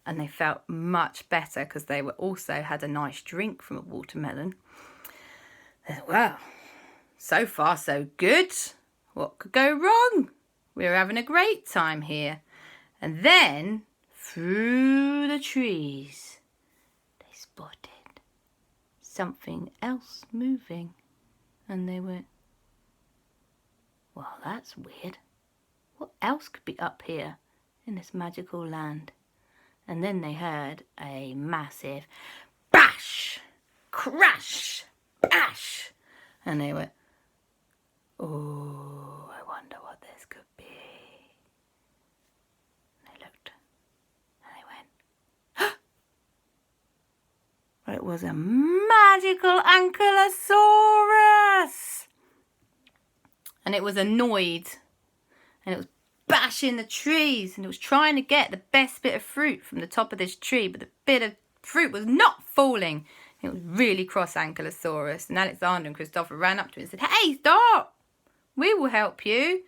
and they felt much better because they were also had a nice drink from a watermelon. Well, so far so good. What could go wrong? We were having a great time here. And then, through the trees, they spotted something else moving. And they went, well, that's weird. What else could be up here in this magical land? And then they heard a massive bash, crash, bash. And they went, oh, I wonder what this could be. And they looked, and they went, it was a magical ankylosaurus. And it was annoyed, and it was bashing the trees, and it was trying to get the best bit of fruit from the top of this tree, but the bit of fruit was not falling. It was really cross ankylosaurus, and Alexander and Christopher ran up to it and said, hey, stop! We will help you.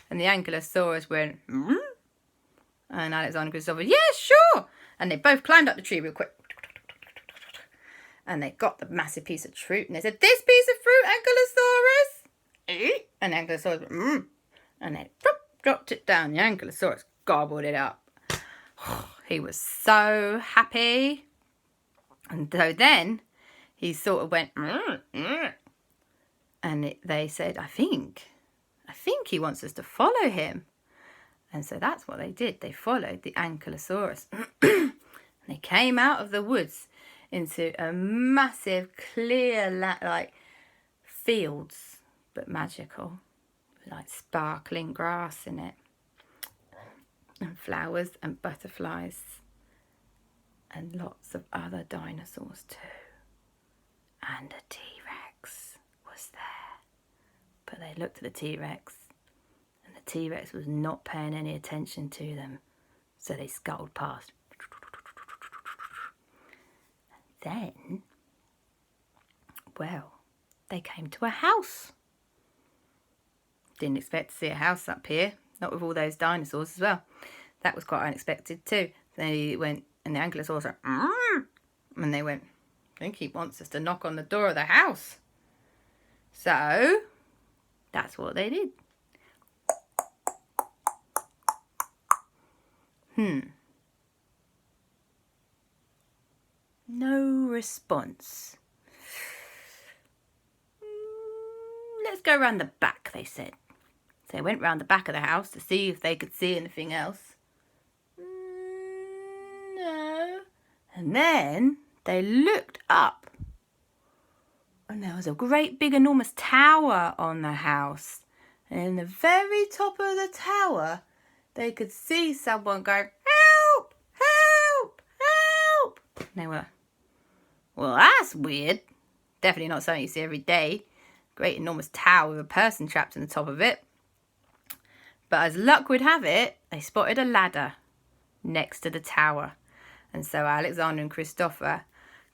And the ankylosaurus went, and Alexander and Christopher, yeah, sure. And they both climbed up the tree real quick. And they got the massive piece of fruit, and they said, this piece of fruit, ankylosaurus? And the ankylosaurus went, and they dropped it down. The ankylosaurus gobbled it up. He was so happy. And so then he sort of went, and they said, I think he wants us to follow him. And so that's what they did. They followed the ankylosaurus. And they came out of the woods into a massive, clear, like fields, but magical, like sparkling grass in it, and flowers and butterflies. And lots of other dinosaurs too. And a T-Rex was there. But they looked at the T-Rex, and the T-Rex was not paying any attention to them. So they scuttled past. And then, well, they came to a house. Didn't expect to see a house up here. Not with all those dinosaurs as well. That was quite unexpected too. They went, and the ankylosaurus went, and they went, I think he wants us to knock on the door of the house. So, that's what they did. No response. Let's go round the back, they said. So they went round the back of the house to see if they could see anything else. No. And then they looked up, and there was a great big enormous tower on the house. And in the very top of the tower, they could see someone going, help, help, help. And they were, well, that's weird. Definitely not something you see every day. Great enormous tower with a person trapped in the top of it. But as luck would have it, they spotted a ladder next to the tower. And so Alexander and Christopher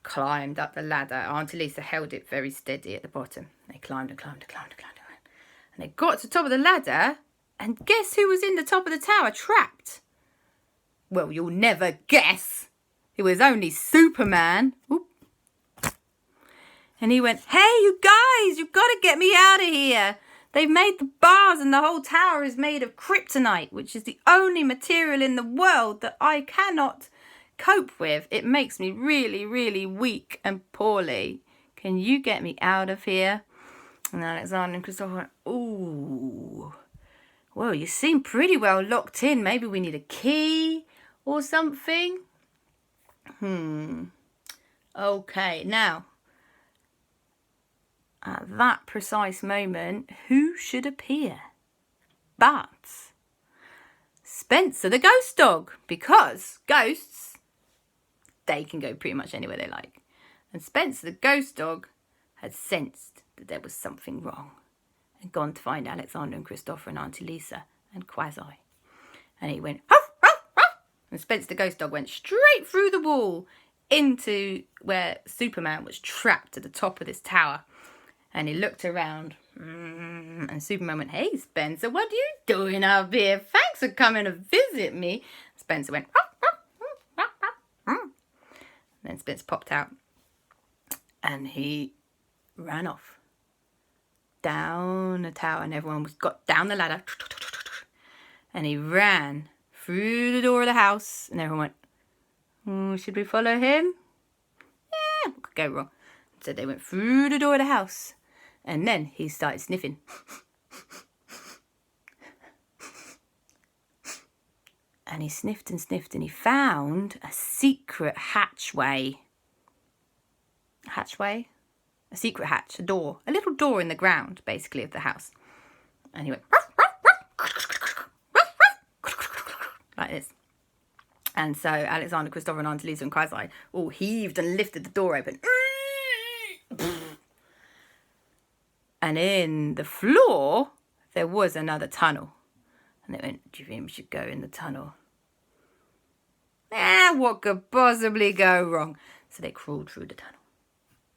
climbed up the ladder. Auntie Lisa held it very steady at the bottom. They climbed and climbed and climbed and climbed. And they got to the top of the ladder, and guess who was in the top of the tower trapped? Well, you'll never guess. It was only Superman. Oop. And he went, hey, you guys, you've got to get me out of here. They've made the bars and the whole tower is made of kryptonite, which is the only material in the world that I cannot cope with. It makes me really, really weak and poorly. Can you get me out of here? And Alexander and Christopher went, ooh, well, you seem pretty well locked in. Maybe we need a key or something. Okay, now, at that precise moment, who should appear but Spencer the ghost dog, because ghosts, they can go pretty much anywhere they like. And Spencer the ghost dog had sensed that there was something wrong and gone to find Alexander and Christopher and Auntie Lisa and Quasi. And he went, huff, huff, huff. And Spencer the ghost dog went straight through the wall into where Superman was trapped at the top of this tower. And he looked around, and Superman went, hey, Spencer, what are you doing up here? Thanks for coming to visit me. Spencer went, ruff, ruff, ruff, ruff. then Spencer popped out and he ran off down the tower, and everyone got down the ladder, and he ran through the door of the house, and everyone went, should we follow him? Yeah, what could go wrong? So they went through the door of the house, and then he started sniffing. And he sniffed and sniffed, and he found a secret hatchway. Hatchway? A secret hatch, a door, a little door in the ground, basically, of the house. And he went like this. And so Alexander, Christopher, and Auntie Lisa and Quasi all heaved and lifted the door open. And in the floor, there was another tunnel. And they went, do you think we should go in the tunnel? What could possibly go wrong? So they crawled through the tunnel.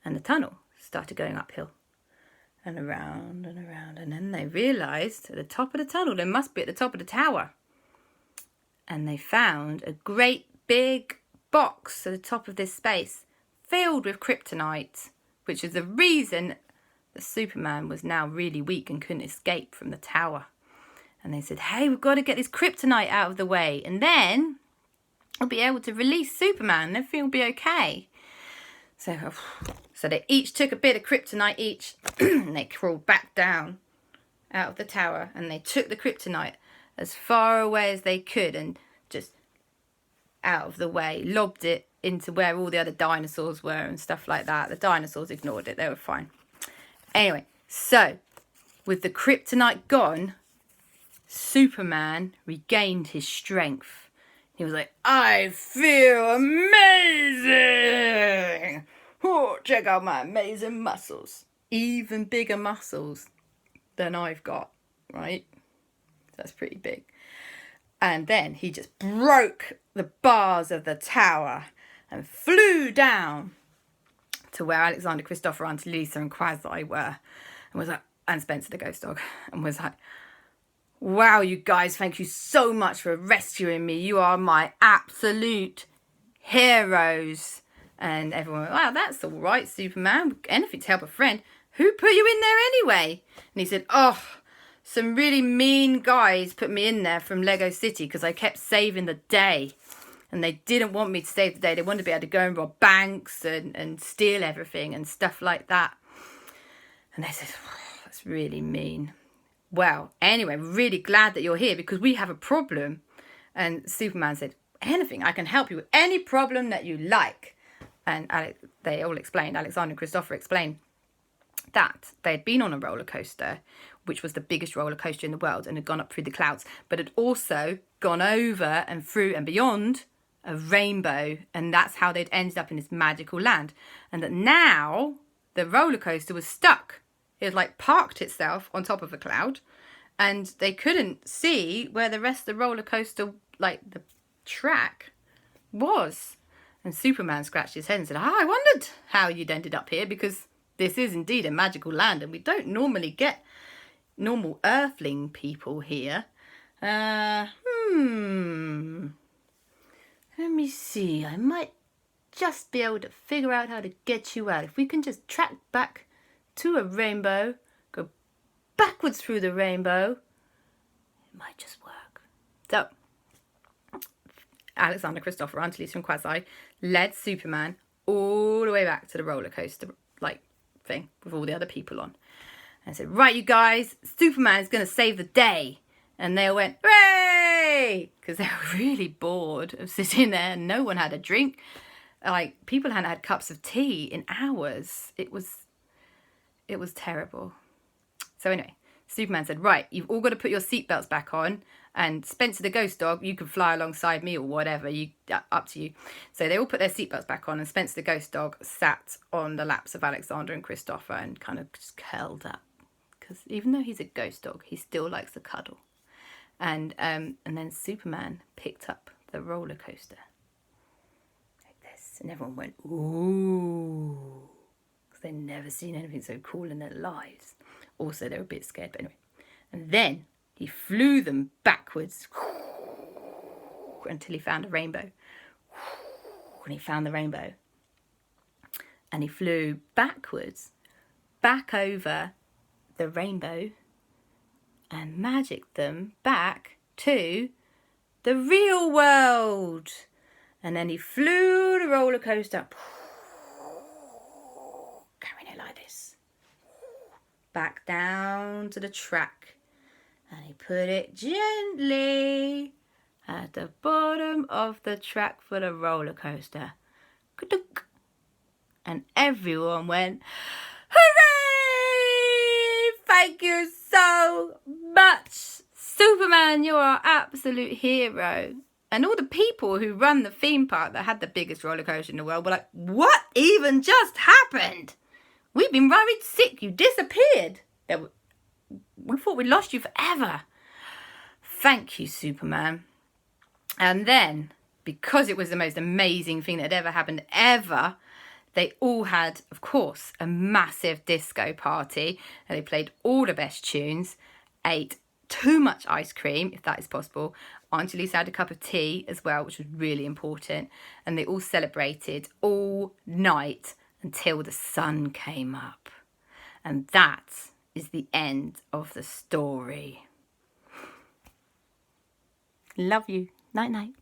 And the tunnel started going uphill and around and around. And then they realised at the top of the tunnel, they must be at the top of the tower. And they found a great big box at the top of this space filled with kryptonite, which is the reason that Superman was now really weak and couldn't escape from the tower. And they said, hey, we've got to get this kryptonite out of the way, and then we'll be able to release Superman and everything will be okay. So they each took a bit of kryptonite each, and they crawled back down out of the tower, and they took the kryptonite as far away as they could and just out of the way, lobbed it into where all the other dinosaurs were and stuff like that. The dinosaurs ignored it, they were fine. Anyway, so with the kryptonite gone, Superman regained his strength. He was like, I feel amazing. Oh, check out my amazing muscles. Even bigger muscles than I've got, right? That's pretty big. And then he just broke the bars of the tower and flew down to where Alexander, Christopher, Auntie Lisa and Quasi were. And was like, and Spencer the ghost dog. And was like, wow, you guys, thank you so much for rescuing me. You are my absolute heroes. And everyone went, wow, that's all right, Superman. Anything to help a friend. Who put you in there anyway? And he said, oh, some really mean guys put me in there from Lego City because I kept saving the day. And they didn't want me to save the day. They wanted to be able to go and rob banks and steal everything and stuff like that. And they said, oh, that's really mean. Well, anyway, really glad that you're here because we have a problem. And Superman said, anything, I can help you with any problem that you like. And they all explained, Alexander and Christopher explained that they had been on a roller coaster, which was the biggest roller coaster in the world and had gone up through the clouds, but had also gone over and through and beyond a rainbow. And that's how they'd ended up in this magical land. And that now the roller coaster was stuck. It had like parked itself on top of a cloud and they couldn't see where the rest of the roller coaster, like the track, was. And Superman scratched his head and said, I wondered how you'd ended up here because this is indeed a magical land and we don't normally get normal earthling people here. Let me see. I might just be able to figure out how to get you out. If we can just track back to a rainbow, go backwards through the rainbow, it might just work. So Alexander, Christopher, Auntie Lisa and Quasi led Superman all the way back to the roller coaster like thing with all the other people on and said, right, you guys, Superman is going to save the day. And they all went, hooray, because they were really bored of sitting there and no one had a drink. Like, people hadn't had cups of tea in hours. It was terrible. So anyway, Superman said, right, you've all got to put your seatbelts back on. And Spencer the ghost dog, you can fly alongside me or whatever, up to you. So they all put their seatbelts back on and Spencer the ghost dog sat on the laps of Alexander and Christopher and kind of just curled up. Because even though he's a ghost dog, he still likes a cuddle. And then Superman picked up the roller coaster. Like this. And everyone went, ooh. Because they'd never seen anything so cool in their lives. Also, they were a bit scared, but anyway. And then he flew them backwards until he found a rainbow. And he found the rainbow. And he flew backwards, back over the rainbow, and magicked them back to the real world. And then he flew the roller coaster, carrying it like this, back down to the track. And he put it gently at the bottom of the track for the roller coaster. Ka-dunk. And everyone went, hooray! Thank you so much, Superman, you're our absolute hero. And all the people who run the theme park that had the biggest roller coaster in the world were like, what even just happened? We've been worried sick, you disappeared. We thought we lost you forever. Thank you, Superman. And then, because it was the most amazing thing that had ever happened ever, they all had, of course, a massive disco party. And they played all the best tunes, ate too much ice cream, if that is possible. Auntie Lisa had a cup of tea as well, which was really important. And they all celebrated all night until the sun came up. And that is the end of the story. Love you. Night night.